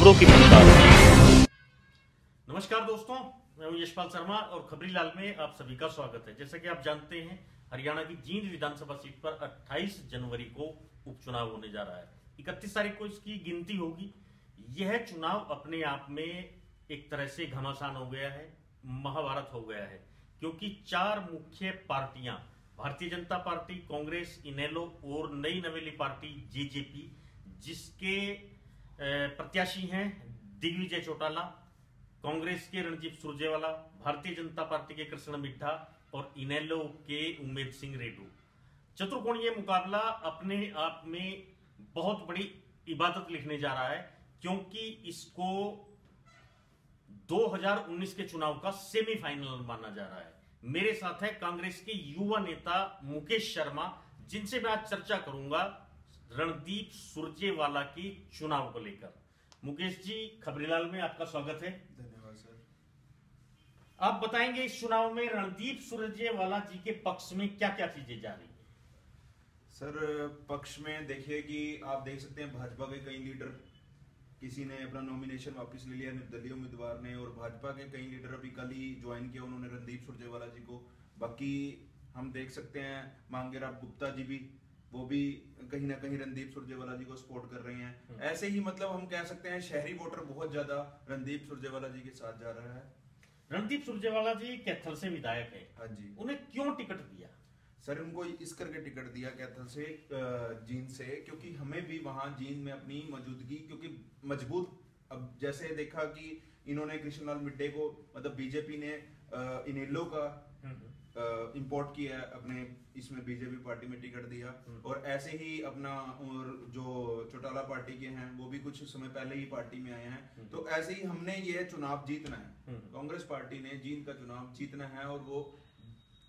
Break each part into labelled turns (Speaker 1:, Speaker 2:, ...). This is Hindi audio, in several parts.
Speaker 1: खबरों की रफ्तार।
Speaker 2: नमस्कार दोस्तों, मैं हूं यशपाल शर्मा और खबरी लाल में आप सभी का स्वागत है। जैसा कि आप जानते हैं, हरियाणा की जींद विधानसभा सीट पर 28 जनवरी को उपचुनाव होने जा रहा है। 31 तारीख को इसकी गिनती होगी। यह चुनाव अपने आप में एक तरह से घमासान हो गया है, महाभारत हो गया है, क्योंकि चार मुख्य पार्टियां, भारतीय जनता पार्टी, कांग्रेस, इनेलो और नई नवेली पार्टी जेजेपी, जिसके प्रत्याशी हैं दिग्विजय चौटाला, कांग्रेस के रणदीप सुरजेवाला, भारतीय जनता पार्टी के कृष्ण मिड्ढा और इनेलो के उम्मेद सिंह रेड्डू। चतुर्कोणीय मुकाबला अपने आप में बहुत बड़ी इबादत लिखने जा रहा है, क्योंकि इसको 2019 के चुनाव का सेमीफाइनल माना जा रहा है। मेरे साथ है कांग्रेस के युवा नेता मुकेश शर्मा, जिनसे मैं आज चर्चा करूंगा रणदीप सुरजेवाला की चुनाव को लेकर। मुकेश जी, खबरीलाल में आपका स्वागत है।
Speaker 3: धन्यवाद सर।
Speaker 2: आप बताएंगे इस चुनाव में रणदीप सुरजेवाला जी के पक्ष में क्या क्या चीजें जा रही है?
Speaker 3: सर, पक्ष में देखिए कि आप देख सकते हैं भाजपा के कई लीडर, किसी ने अपना नॉमिनेशन वापस ले लिया निर्दलीय उम्मीदवार ने, और भाजपा के कई लीडर अभी कल ही ज्वाइन किया उन्होंने रणदीप सुरजेवाला जी को। बाकी हम देख सकते हैं मांगेराम गुप्ता जी भी, वो भी कहीं ना कहीं रणदीप सुरजेवाला जी को सपोर्ट कर रहे हैं। ऐसे ही मतलब हम कह सकते हैं शहरी वोटर बहुत ज्यादा रणदीप सुरजेवाला जी के साथ जा रहा है।
Speaker 2: रणदीप सुरजेवाला जी कैथल से विधायक है।
Speaker 3: हाँ जी।
Speaker 2: उन्हें क्यों टिकट दिया?
Speaker 3: सर, उनको इस करके टिकट दिया कैथल से, जींद से, क्योंकि हमें भी वहां जींद में अपनी मौजूदगी, क्योंकि मजबूत, अब जैसे देखा कि इन्होंने कृष्णलाल मिड्डे को, मतलब बीजेपी ने इनेलो का इंपोर्ट किया है अपने इसमें, बीजेपी पार्टी में टिकट दिया, और ऐसे ही अपना, और जो चौटाला पार्टी के हैं वो भी कुछ समय पहले ही पार्टी में आए हैं। तो ऐसे ही हमने ये चुनाव जीतना है, कांग्रेस पार्टी ने जींद का चुनाव जीतना है, और वो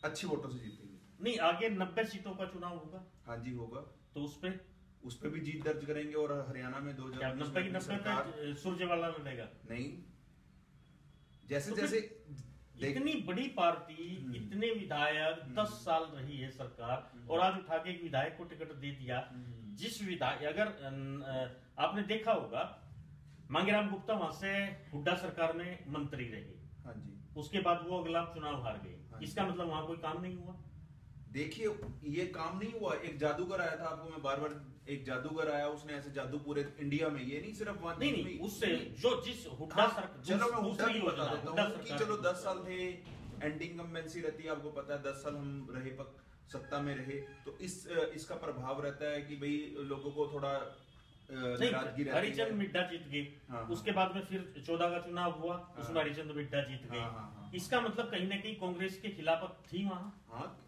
Speaker 3: अच्छी वोटों से जीतेगी।
Speaker 2: नहीं, आगे 90 सीटों का चुनाव होगा।
Speaker 3: हाँ जी, होगा।
Speaker 2: तो उस पे
Speaker 3: भी जीत दर्ज करेंगे, और हरियाणा में
Speaker 2: 90 की 90 पे सुरजेवाला लड़ेगा?
Speaker 3: नहीं, जैसे
Speaker 2: तो
Speaker 3: जैसे
Speaker 2: इतनी बड़ी पार्टी, इतने विधायक, 10 साल रही है सरकार, और आज उठा के एक विधायक को टिकट दे दिया। जिस विधायक, अगर आपने देखा होगा, मांगेराम गुप्ता वहां से हुड्डा सरकार में मंत्री रहे।
Speaker 3: हाँ जी।
Speaker 2: उसके बाद वो अगला चुनाव हार गए। इसका मतलब वहां कोई काम नहीं हुआ?
Speaker 3: देखिए, ये काम नहीं हुआ। एक जादूगर आया था, आपको मैं बार बार, एक जादूगर आया, उसने ऐसे जादू पूरे इंडिया में, ये नहीं सिर्फ वहां
Speaker 2: नहीं, उससे जो जिस हुड्डा सरकार,
Speaker 3: चलो मैं हुड्डा की बता देता हूँ कि चलो 10 साल थे, एंटी इनकम्बेंसी रहती है, आपको पता है 10 साल हम रहे सत्ता में रहे, तो इसका प्रभाव रहता है कि भाई लोगों को थोड़ा नाराजगी रहती है।
Speaker 2: हरिचंद मिड्ढा जीत गए।
Speaker 3: हाँ।
Speaker 2: उसके बाद में फिर 14 का चुनाव हुआ, उसमें हरिचंद मिड्ढा जीत गए।
Speaker 3: हाँ।
Speaker 2: इसका मतलब कहीं ना कहीं कांग्रेस के खिलाफत थी वहां।
Speaker 3: हाँ,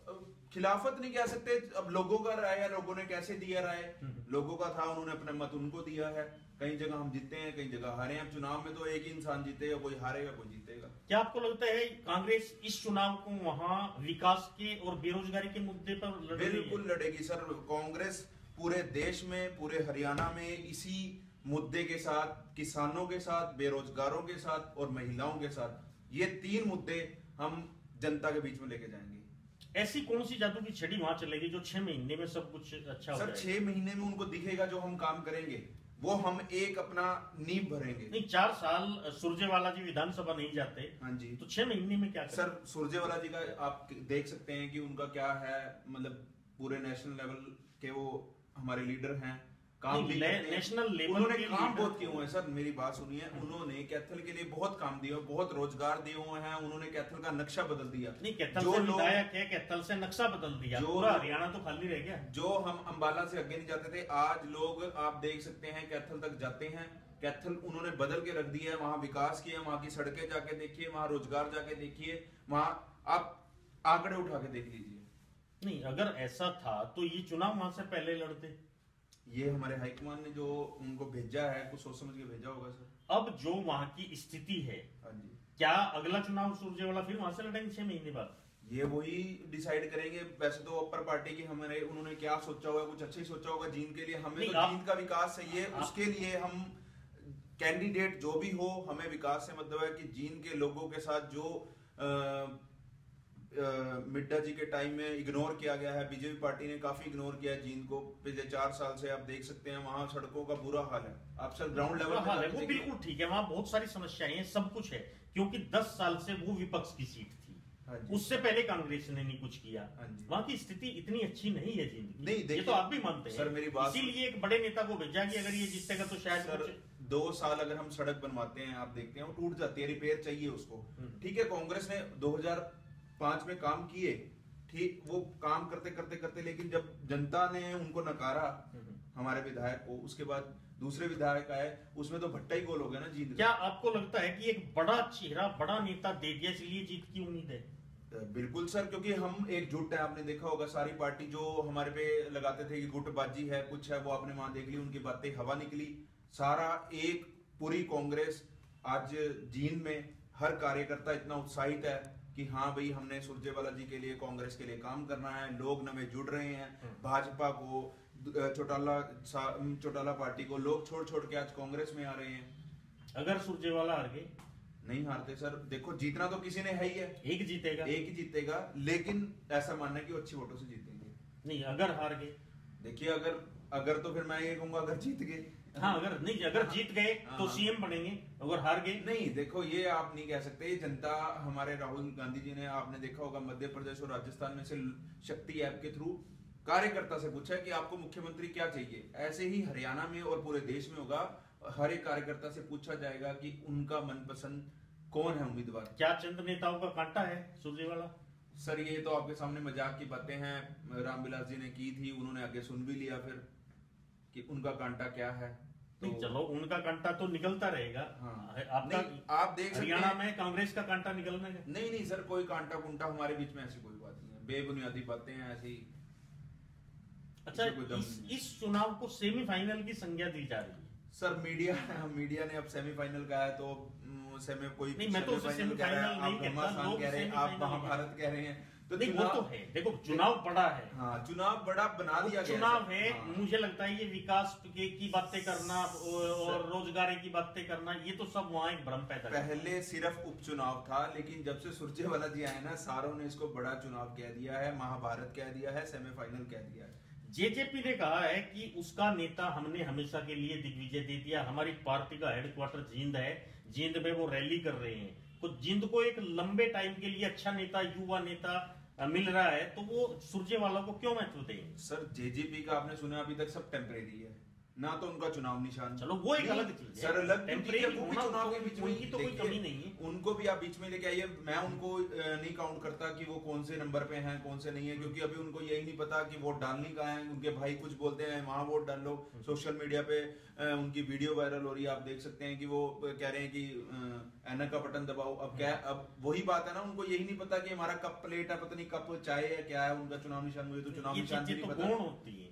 Speaker 3: खिलाफत नहीं कह सकते, अब लोगों का राय है, लोगों ने कैसे दिया राय, लोगों का था, उन्होंने अपना मत उनको दिया है। कई जगह हम जीते हैं, कई जगह हारे हैं। चुनाव में तो एक ही इंसान जीतेगा, कोई हारेगा कोई जीतेगा।
Speaker 2: क्या आपको लगता है कांग्रेस इस चुनाव को वहां विकास के और बेरोजगारी के मुद्दे पर लड़ेगी?
Speaker 3: बिल्कुल लड़ेगी सर। कांग्रेस पूरे देश में, पूरे हरियाणा में इसी मुद्दे के साथ, किसानों के साथ, बेरोजगारों के साथ और महिलाओं के साथ, ये 3 मुद्दे हम जनता के बीच में लेके जाएंगे।
Speaker 2: ऐसी कौन सी जादू की छड़ी वहां चलेगी जो 6 महीने में सब कुछ अच्छा हो
Speaker 3: सर,
Speaker 2: जाएगा?
Speaker 3: 6 महीने में उनको दिखेगा जो हम काम करेंगे, वो हम एक अपना नींव भरेंगे।
Speaker 2: नहीं, 4 साल सुरजेवाला जी विधानसभा नहीं जाते।
Speaker 3: हाँ जी।
Speaker 2: तो 6 महीने में क्या करें?
Speaker 3: सर, सुरजेवाला जी का आप देख सकते हैं कि उनका क्या है, मतलब पूरे नेशनल लेवल के वो हमारे लीडर हैं, काम भी करते हैं।
Speaker 2: नेशनल लेवल
Speaker 3: उन्होंने
Speaker 2: के
Speaker 3: काम
Speaker 2: लीडर
Speaker 3: बहुत किए हुए हैं सर, मेरी बात सुनिए। उन्होंने कैथल के लिए बहुत काम दिया, बहुत रोजगार दिए हुए हैं, उन्होंने कैथल का नक्शा बदल दिया।
Speaker 2: नहीं, कैथल से विधायक है, कैथल से नक्शा बदल दिया, पूरा हरियाणा तो खाली रह गया।
Speaker 3: जो हम अंबाला से आगे नहीं जाते थे, आज लोग आप देख सकते हैं कैथल तक जाते हैं। कैथल उन्होंने बदल के रख दिया है, वहां विकास किया, वहां की सड़कें जाके देखिए, वहां रोजगार जाके देखिए, वहां आप आंकड़े उठा के देख लीजिए।
Speaker 2: नहीं, अगर ऐसा था तो ये चुनाव वहां से पहले लड़ते।
Speaker 3: ये हमारे हाईकमान ने जो उनको भेजा है, कुछ सोच समझ के भेजा होगा सर।
Speaker 2: अब जो वहां की स्थिति है,
Speaker 3: हाँ जी,
Speaker 2: क्या अगला चुनाव सुरजेवाला फिर वहां से लड़ेंगे 6 महीने बाद?
Speaker 3: ये वही डिसाइड करेंगे। वैसे तो अपर पार्टी की हमारे, उन्होंने क्या सोचा होगा, कुछ अच्छा ही सोचा होगा जींद के लिए। हमें तो जींद का विकास चाहिए, उसके लिए हम कैंडिडेट जो भी हो, हमें विकास से मतलब है कि जींद के लोगों के साथ जो मिड्डा जी के टाइम में इग्नोर किया गया है, बीजेपी पार्टी ने काफी इग्नोर किया है जींद को। पिछले 4 साल से आप देख सकते हैं वहां सड़कों का बुरा हाल है। आप सर ग्राउंड लेवल
Speaker 2: हाल है, वो बिल्कुल ठीक है, वहां बहुत सारी समस्याएं हैं, सब कुछ है, क्योंकि 10 साल से वो विपक्ष की सीट थी।
Speaker 3: हाँ,
Speaker 2: उससे पहले कांग्रेस ने नहीं कुछ किया।
Speaker 3: हाँ,
Speaker 2: वहां की स्थिति इतनी अच्छी नहीं है जिंदगी,
Speaker 3: नहीं,
Speaker 2: ये तो आप भी मानते हैं
Speaker 3: सर मेरी बात,
Speaker 2: इसीलिए एक बड़े नेता को भेजा कि अगर ये जीतेगा तो शायद
Speaker 3: सर 2 साल अगर हम सड़क बनवाते हैं, आप देखते हैं वो टूट जाती है, रिपेयर चाहिए उसको। ठीक है, कांग्रेस ने 2005 में काम किए, ठीक, वो काम करते करते करते, लेकिन जब जनता ने उनको नकारा हमारे विधायक को, उसके बाद दूसरे विधायक आए, उसमें तो भट्टा ही गोल हो गया ना जीत।
Speaker 2: क्या आपको लगता है कि एक बड़ा चेहरा, बड़ा नेता दे दिया इसलिए जीत की उम्मीद है?
Speaker 3: बिल्कुल सर, क्योंकि हम एकजुट है। आपने देखा होगा सारी पार्टी जो हमारे पे लगाते थे कि गुटबाजी है, कुछ है, वो आपने वहां देख ली, उनकी बातें हवा निकली। सारा एक पूरी कांग्रेस आज जींद में हर कार्यकर्ता इतना उत्साहित है कि हाँ भाई हमने सुरजेवाला जी के लिए, कांग्रेस के लिए काम करना है। लोग नवे जुड़ रहे हैं, भाजपा को, चौटाला पार्टी को लोग छोड़ छोड़ के आज कांग्रेस में आ रहे हैं।
Speaker 2: अगर सुरजेवाला हार गए?
Speaker 3: नहीं हारते सर, देखो जीतना तो किसी ने है ही है,
Speaker 2: एक जीतेगा,
Speaker 3: एक ही जीतेगा, लेकिन ऐसा मानना है कि वो अच्छी वोटों से जीतेंगे।
Speaker 2: नहीं, अगर हार गए?
Speaker 3: देखिए अगर तो फिर मैं ये कहूंगा अगर जीत गए,
Speaker 2: हाँ, अगर जीत गए तो सीएम बनेंगे, अगर हार गए?
Speaker 3: नहीं, देखो ये आप नहीं कह सकते। ये जनता, हमारे राहुल गांधी जी ने, आपने देखा होगा मध्य प्रदेश और राजस्थान में से शक्ति ऐप के थ्रू कार्यकर्ता से पूछा कि आपको मुख्यमंत्री क्या चाहिए। ऐसे ही हरियाणा में और पूरे देश में होगा, हर एक कार्यकर्ता से पूछा जाएगा कि उनका मनपसंद कौन है उम्मीदवार।
Speaker 2: क्या चंद नेताओं का कांटा है सुरजेवाला?
Speaker 3: सर ये तो आपके सामने मजाक की बातें हैं, रामविलास जी ने की थी, उन्होंने आगे सुन भी लिया फिर कि उनका कांटा क्या है।
Speaker 2: तो चलो, उनका कांटा तो निकलता रहेगा।
Speaker 3: हाँ,
Speaker 2: आपका
Speaker 3: नहीं, आप देख सकते
Speaker 2: हरियाणा में कांग्रेस का कांटा निकलने का?
Speaker 3: नहीं सर, कोई कांटा कुंटा हमारे बीच में ऐसी कोई बात नहीं है, बेबुनियादी बातें हैं ऐसी।
Speaker 2: अच्छा, इस चुनाव को सेमीफाइनल की संज्ञा दी जा रही है।
Speaker 3: सर मीडिया ने अब सेमीफाइनल कहा है, तो सेमी कोई
Speaker 2: नहीं, मैं तो सेमीफाइनल नहीं कहता, लोग
Speaker 3: कह रहे हैं, आप महाभारत कह रहे हैं, तो
Speaker 2: नहीं, वो तो है। देखो, चुनाव बड़ा है।
Speaker 3: हाँ, चुनाव बड़ा बना दिया गया
Speaker 2: चुनाव है।
Speaker 3: हाँ।
Speaker 2: मुझे लगता है ये विकास की बातें करना और रोजगार की बातें करना, ये तो सब वहां एक भ्रम पैदा करता है।
Speaker 3: पहले सिर्फ उपचुनाव था, लेकिन जब से सुरजेवाला जी आए ना, सारों ने इसको बड़ा चुनाव कह दिया है, महाभारत कह दिया है, सेमीफाइनल कह दिया है।
Speaker 2: जेजेपी ने कहा है कि उसका नेता हमने हमेशा के लिए दिग्विजय दे दिया। हमारी पार्टी का हेडक्वार्टर जींद है, जींद में वो रैली कर रहे हैं, तो जींद को एक लंबे टाइम के लिए अच्छा नेता, युवा नेता मिल रहा है, तो वो सुरजेवाला को क्यों महत्व देंगे?
Speaker 3: सर जेजेपी का आपने सुना अभी तक सब टेम्परेरी है ना, तो उनका चुनाव निशान।
Speaker 2: चलो वो एक अलग चीज है
Speaker 3: सर, अलग
Speaker 2: टेम्परेरी
Speaker 3: वो भी चुनाव के बीच में,
Speaker 2: उनकी तो कोई कमी नहीं है,
Speaker 3: उनको भी आप बीच में लेके आइए। मैं उनको नहीं काउंट करता कि वो कौन से नंबर पे हैं, कौन से नहीं है, क्योंकि अभी उनको यही नहीं पता कि वोट डालनी कहाँ है। उनके भाई कुछ बोलते हैं वहां वोट डाल लो, सोशल मीडिया पे उनकी वीडियो वायरल हो रही है, आप देख सकते हैं कि वो कह रहे हैं कि एनक का बटन दबाओ। अब क्या, अब वही बात है ना, उनको यही नहीं पता कि हमारा कप प्लेट है, पता नहीं कप चाय है, क्या है उनका चुनाव निशान। मुझे तो चुनाव निशान भी नहीं पता।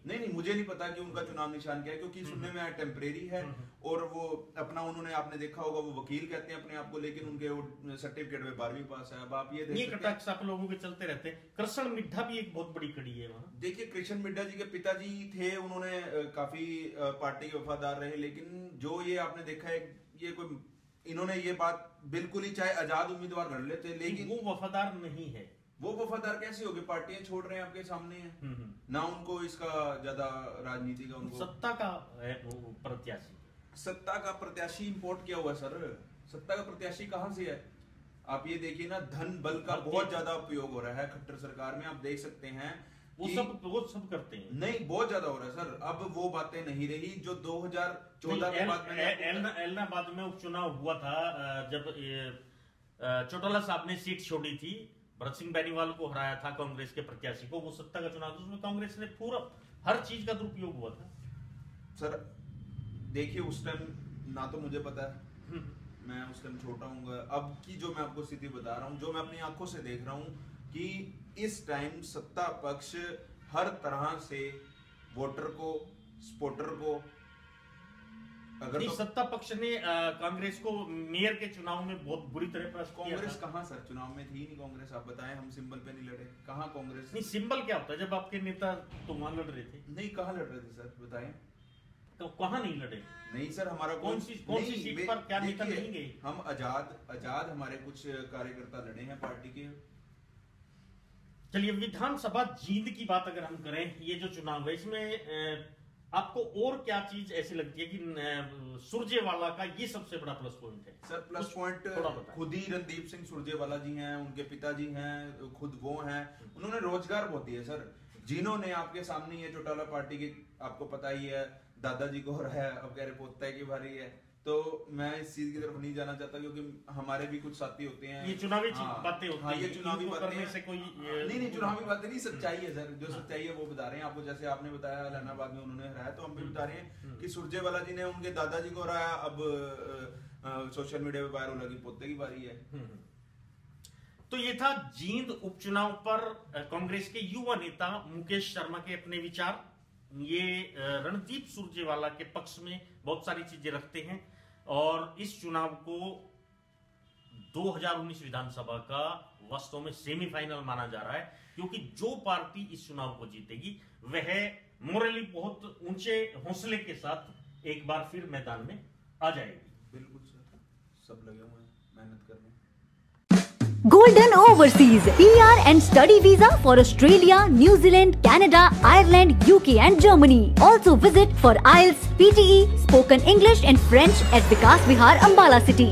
Speaker 3: नहीं, मुझे नहीं पता कि उनका चुनाव निशान क्या है, क्योंकि सुनने में आया टेम्परेरी है। और वो अपना, उन्होंने, आपने देखा होगा, वो वकील कहते हैं अपने आप को, लेकिन उनके सर्टिफिकेट में 12वीं पास है। अब आप ये
Speaker 2: देख लोगों के चलते रहते हैं। कृष्ण मिड्ढा भी एक बहुत बड़ी कड़ी है वहां।
Speaker 3: देखिए, कृष्ण मिड्ढा जी के पिताजी थे, उन्होंने काफी पार्टी के वफादार रहे, लेकिन जो ये आपने देखा है, ये कोई, इन्होंने ये बात बिल्कुल ही, चाहे आजाद उम्मीदवार लड़ लेते, लेकिन
Speaker 2: वो वफादार नहीं है।
Speaker 3: वो वफादार कैसे होगे, पार्टियां छोड़ रहे हैं, आपके सामने है ना, उनको इसका ज्यादा राजनीति का, उनको
Speaker 2: सत्ता का प्रत्याशी,
Speaker 3: सत्ता का प्रत्याशी इंपोर्ट किया हुआ सर। सत्ता का प्रत्याशी कहां से है? आप ये देखिए ना, धन बल का बहुत ज्यादा उपयोग हो रहा है खट्टर सरकार में, आप देख सकते हैं।
Speaker 2: वो सब करते हैं।
Speaker 3: नहीं, बहुत ज्यादा हो रहा है सर। अब वो बातें नहीं रही जो 2014 के बाद में
Speaker 2: एलनाबाद में उपचुनाव हुआ था, जब चौटाला साहब ने सीट छोड़ी थी, भरत सिंह बेनीवाल को हराया था, कांग्रेस के प्रत्याशी को। वो सत्ता का चुनाव था, उसमें कांग्रेस ने पूरा हर चीज का दुरुपयोग हुआ था
Speaker 3: सर। देखिए, उस टाइम ना तो मुझे पता है, मैं उस टाइम छोटा हूँ। अब की जो मैं आपको स्थिति बता रहा हूँ, जो मैं अपनी आंखों से देख रहा हूँ, कि इस टाइम सत्ता पक्ष हर तरह से वोटर को, सपोर्टर को, अगर तो
Speaker 2: सत्ता पक्ष ने कांग्रेस को मेयर के चुनाव में बहुत बुरी तरह प्रस्तुत किया।
Speaker 3: कांग्रेस कहां सर, चुनाव में थी नहीं कांग्रेस। आप बताएं, हम सिंबल पे नहीं लड़े, कहां कांग्रेस?
Speaker 2: नहीं, सिंबल क्या होता है जब आपके नेता तो वहां लड़ रहे थे?
Speaker 3: नहीं, कहां लड़ रहे थे सर, बताएं।
Speaker 2: तो कहां नहीं लड़े?
Speaker 3: नहीं सर, हमारा
Speaker 2: कौन सी सीट पर क्या नेता नहीं गए?
Speaker 3: हम आजाद हमारे कुछ कार्यकर्ता लड़े हैं पार्टी के।
Speaker 2: चलिए, विधानसभा जींद की बात अगर हम करें, ये जो चुनाव है इसमें आपको और क्या चीज ऐसी लगती है कि सुरजेवाला का ये सबसे बड़ा प्लस पॉइंट है?
Speaker 3: सर प्लस पॉइंट खुद ही रणदीप सिंह सुरजेवाला जी हैं, उनके पिताजी हैं, खुद वो हैं, उन्होंने रोजगार बहुत दिया सर। जिन्होंने आपके सामने ये चौटाला पार्टी की, आपको पता ही है, दादाजी को हो रहा है, अब कह रहे पोता की बारी है, तो मैं इस चीज की तरफ नहीं जाना चाहता क्योंकि हमारे भी कुछ साथी होते हैं,
Speaker 2: ये चुनावी बातें होती हैं,
Speaker 3: ये चुनावी बातें
Speaker 2: से कोई
Speaker 3: नहीं चुनावी बातें नहीं, सच्चाई है सर, जो सच्चाई है वो बता रहे हैं आपको। जैसे आपने बताया इलाहाबाद में उन्होंने हराया, तो हम भी बता रहे हैं कि सुरजेवाला जी ने उनके दादाजी को हराया, अब सोशल मीडिया पे वायरल होगी पोते की बारी है।
Speaker 2: तो ये था जींद उपचुनाव पर कांग्रेस के युवा नेता मुकेश शर्मा के अपने विचार। ये रणदीप सुरजेवाला के पक्ष में बहुत सारी चीजें रखते हैं और इस चुनाव को 2019 विधानसभा का वास्तव में सेमीफाइनल माना जा रहा है, क्योंकि जो पार्टी इस चुनाव को जीतेगी वह मोरली बहुत ऊंचे हौसले के साथ एक बार फिर मैदान में आ जाएगी।
Speaker 3: बिल्कुल सर, सब लगे हुए हैं मेहनत करने।
Speaker 4: Golden Overseas PR and Study Visa for Australia, New Zealand, Canada, Ireland, UK and Germany. Also visit for IELTS, PTE, Spoken English and French at Vikas Vihar, Ambala City.